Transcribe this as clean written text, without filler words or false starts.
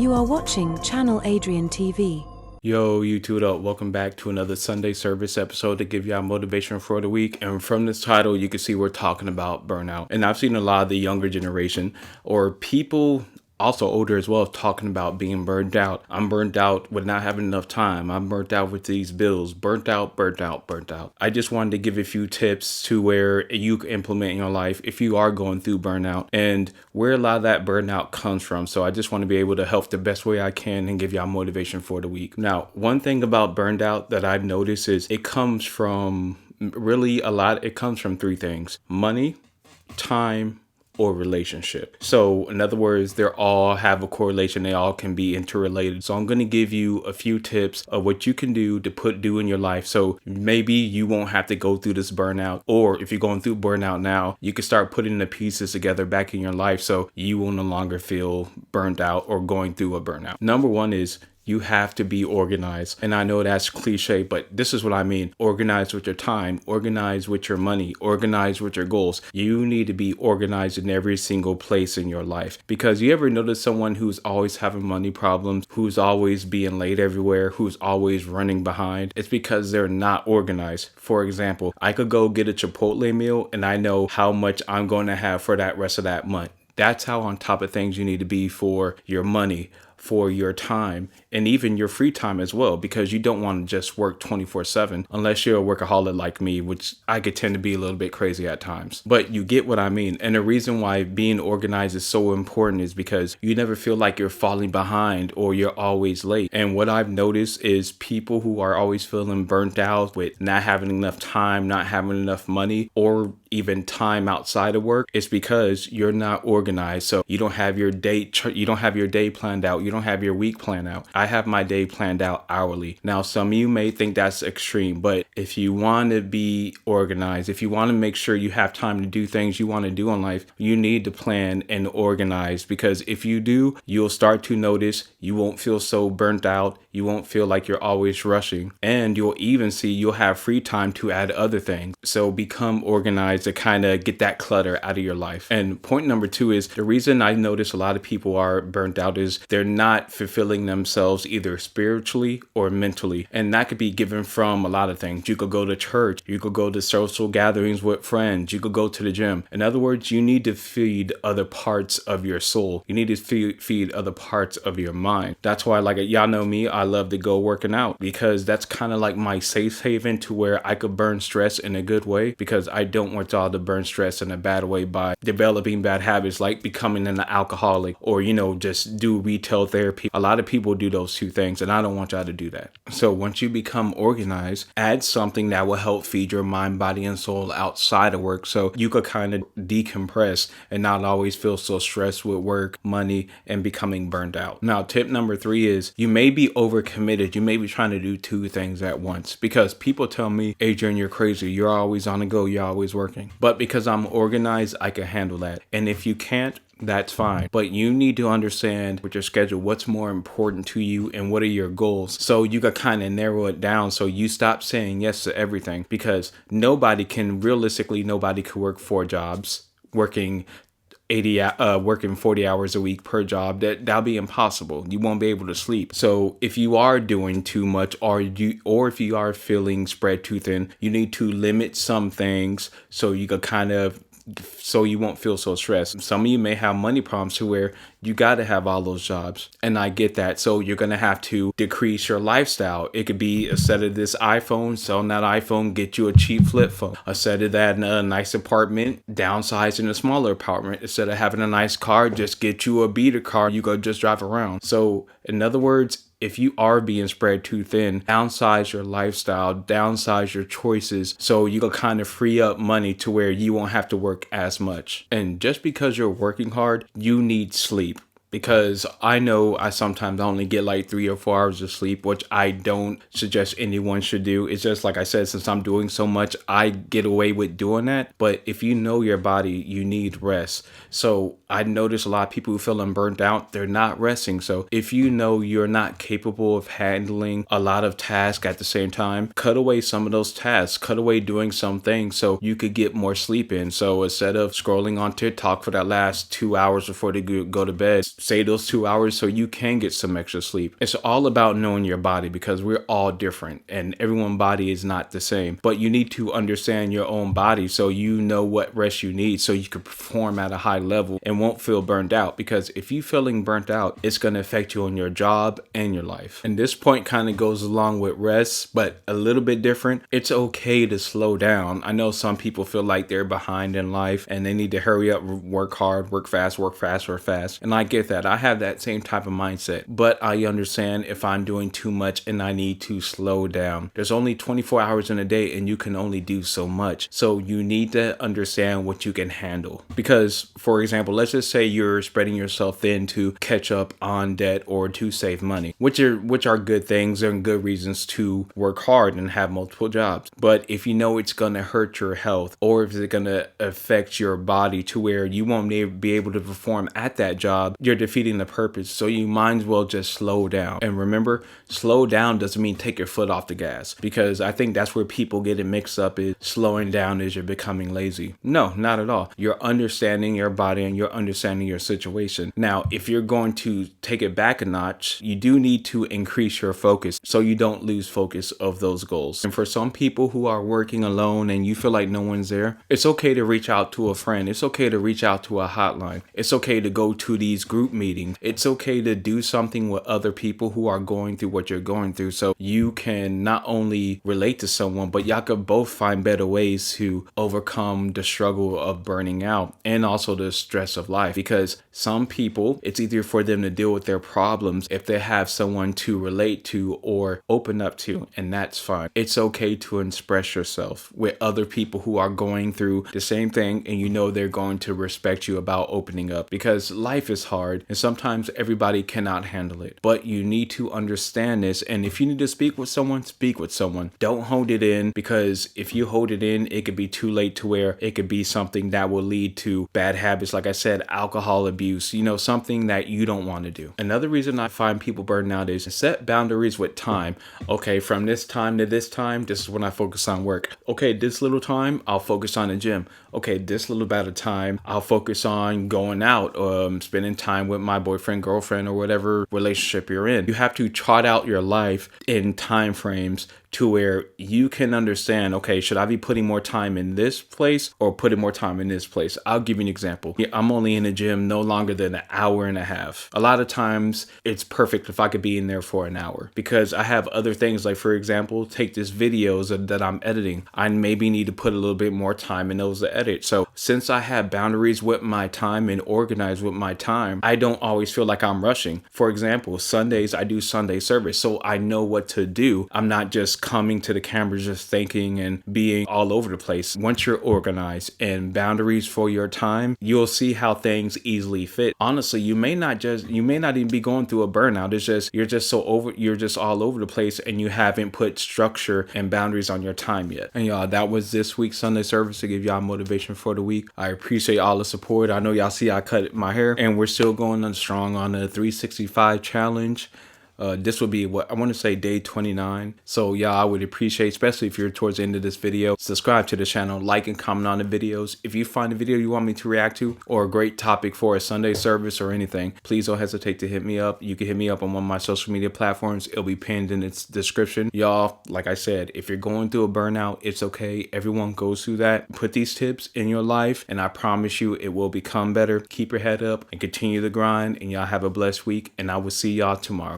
You are watching Channel Adrian TV. Yo, YouTube up. Welcome back to another Sunday service episode to give y'all motivation for the week. And from this title, you can see we're talking about burnout. And I've seen a lot of the younger generation or people also older as well talking about being burnt out. I'm burnt out with not having enough time. I'm burnt out with these bills. Burnt out. I just wanted to give a few tips to where you can implement in your life if you are going through burnout and where a lot of that burnout comes from. So I just want to be able to help the best way I can and give y'all motivation for the week. Now, one thing about burned out that I've noticed is it comes from it comes from three things: money, time, or relationship. So in other words, they all have a correlation. They all can be interrelated. So I'm going to give you a few tips of what you can do to do in your life. So maybe you won't have to go through this burnout, or if you're going through burnout now, you can start putting the pieces together back in your life so you will no longer feel burnt out or going through a burnout. Number one is you have to be organized. And I know that's cliche, but this is what I mean. Organize with your time, organize with your money, organize with your goals. You need to be organized in every single place in your life. Because you ever notice someone who's always having money problems, who's always being late everywhere, who's always running behind? It's because they're not organized. For example, I could go get a Chipotle meal and I know how much I'm going to have for that rest of that month. That's how on top of things you need to be for your money, for your time, and even your free time as well, because you don't want to just work 24/7 unless you're a workaholic like me, which I could tend to be a little bit crazy at times. But you get what I mean. And the reason why being organized is so important is because you never feel like you're falling behind or you're always late. And what I've noticed is people who are always feeling burnt out with not having enough time, not having enough money, or even time outside of work, it's because you're not organized. So you don't have your day planned out. You don't have your week planned out. I have my day planned out hourly. Now, some of you may think that's extreme, but if you want to be organized, if you want to make sure you have time to do things you want to do in life, you need to plan and organize, because if you do, you'll start to notice you won't feel so burnt out. You won't feel like you're always rushing, and you'll even see you'll have free time to add other things. So become organized to kind of get that clutter out of your life. And point number two is the reason I notice a lot of people are burnt out is they're not fulfilling themselves either spiritually or mentally. And that could be given from a lot of things. You could go to church, you could go to social gatherings with friends, you could go to the gym. In other words, you need to feed other parts of your soul. You need to feed other parts of your mind. That's why, like, y'all know me, I love to go working out, because that's kind of like my safe haven to where I could burn stress in a good way, because I don't want y'all to burn stress in a bad way by developing bad habits like becoming an alcoholic or, just do retail therapy. A lot of people do those two things, and I don't want y'all to do that. So once you become organized, add something that will help feed your mind, body, and soul outside of work, so you could kind of decompress and not always feel so stressed with work, money, and becoming burned out. Now, tip number three is you may be overcommitted. You may be trying to do two things at once, because people tell me, Adrian, you're crazy. You're always on the go. You're always working. But because I'm organized, I can handle that. And if you can't, that's fine. But you need to understand with your schedule what's more important to you and what are your goals, so you can kind of narrow it down, so you stop saying yes to everything, because nobody could work 4 jobs, working 40 hours a week per job. That'll be impossible. You won't be able to sleep. So if you are doing too much, or if you are feeling spread too thin, you need to limit some things so you can so you won't feel so stressed. Some of you may have money problems to where you got to have all those jobs. And I get that. So you're going to have to decrease your lifestyle. It could be, instead of this iPhone, selling that iPhone, get you a cheap flip phone. Instead of that, a nice apartment, downsize in a smaller apartment. Instead of having a nice car, just get you a beater car. You go just drive around. So in other words, if you are being spread too thin, downsize your lifestyle, downsize your choices, so you can kind of free up money to where you won't have to work as much. And just because you're working hard, you need sleep. because I know I sometimes only get like 3 or 4 hours of sleep, which I don't suggest anyone should do. It's just like I said, since I'm doing so much, I get away with doing that. But if you know your body, you need rest. So I notice a lot of people who feeling burnt out, they're not resting. So if you know you're not capable of handling a lot of tasks at the same time, cut away some of those tasks, cut away doing some things so you could get more sleep in. So instead of scrolling on TikTok for that last 2 hours before they go to bed, save those 2 hours so you can get some extra sleep. It's all about knowing your body, because we're all different and everyone's body is not the same. But you need to understand your own body so you know what rest you need so you can perform at a high level and won't feel burnt out. Because if you're feeling burnt out, it's going to affect you on your job and your life. And this point kind of goes along with rest, but a little bit different. It's okay to slow down. I know some people feel like they're behind in life and they need to hurry up, work hard, work fast, work fast, work fast. And I get that. I have that same type of mindset, but I understand if I'm doing too much and I need to slow down. There's only 24 hours in a day and you can only do so much. So you need to understand what you can handle. Because, for example, let's just say you're spreading yourself thin to catch up on debt or to save money, which are good things and good reasons to work hard and have multiple jobs. But if you know it's going to hurt your health, or if it's going to affect your body to where you won't be able to perform at that job, you're defeating the purpose. So you might as well just slow down. And remember, slow down doesn't mean take your foot off the gas, because I think that's where people get it mixed up, is slowing down is you're becoming lazy. No, not at all. You're understanding your body and you're understanding your situation. Now, if you're going to take it back a notch, you do need to increase your focus so you don't lose focus of those goals. And for some people who are working alone and you feel like no one's there, it's okay to reach out to a friend. It's okay to reach out to a hotline. It's okay to go to these group meetings. It's okay to do something with other people who are going through what you're going through, so you can not only relate to someone, but y'all could both find better ways to overcome the struggle of burning out and also the stress of life. Because some people, it's easier for them to deal with their problems if they have someone to relate to or open up to, and that's fine. It's okay to express yourself with other people who are going through the same thing, and you know they're going to respect you about opening up, because life is hard and sometimes everybody cannot handle it. But you need to understand this, and if you need to speak with someone, speak with someone. Don't hold it in, because if you hold it in, it could be too late to where it could be something that will lead to bad habits. Like I said, alcohol abuse, something that you don't want to do. Another reason I find people burn out is set boundaries with time. Okay, from this time to this time, this is when I focus on work. Okay, this little time, I'll focus on the gym. Okay, this little bit of time, I'll focus on going out, spending time with my boyfriend, girlfriend, or whatever relationship you're in. You have to chart out your life in time frames to where you can understand, okay, should I be putting more time in this place or putting more time in this place? I'll give you an example. I'm only in the gym no longer than an hour and a half. A lot of times it's perfect if I could be in there for an hour, because I have other things, like, for example, take this videos that I'm editing. I maybe need to put a little bit more time in those to edit. So since I have boundaries with my time and organized with my time, I don't always feel like I'm rushing. For example, Sundays, I do Sunday service, so I know what to do. I'm not just coming to the camera just thinking and being all over the place. Once you're organized and boundaries for your time, you'll see how things easily fit. Honestly, you may not even be going through a burnout. It's just you're just all over the place and you haven't put structure and boundaries on your time yet. And y'all, that was this week's Sunday service to give y'all motivation for the week. I appreciate all the support. I know y'all see I cut my hair and we're still going on strong on the 365 challenge. This would be what I want to say day 29. So yeah, I would appreciate, especially if you're towards the end of this video, subscribe to the channel, like and comment on the videos. If you find a video you want me to react to or a great topic for a Sunday service or anything, please don't hesitate to hit me up. You can hit me up on one of my social media platforms. It'll be pinned in its description. Y'all, like I said, if you're going through a burnout, it's okay. Everyone goes through that. Put these tips in your life and I promise you it will become better. Keep your head up and continue the grind, and y'all have a blessed week, and I will see y'all tomorrow.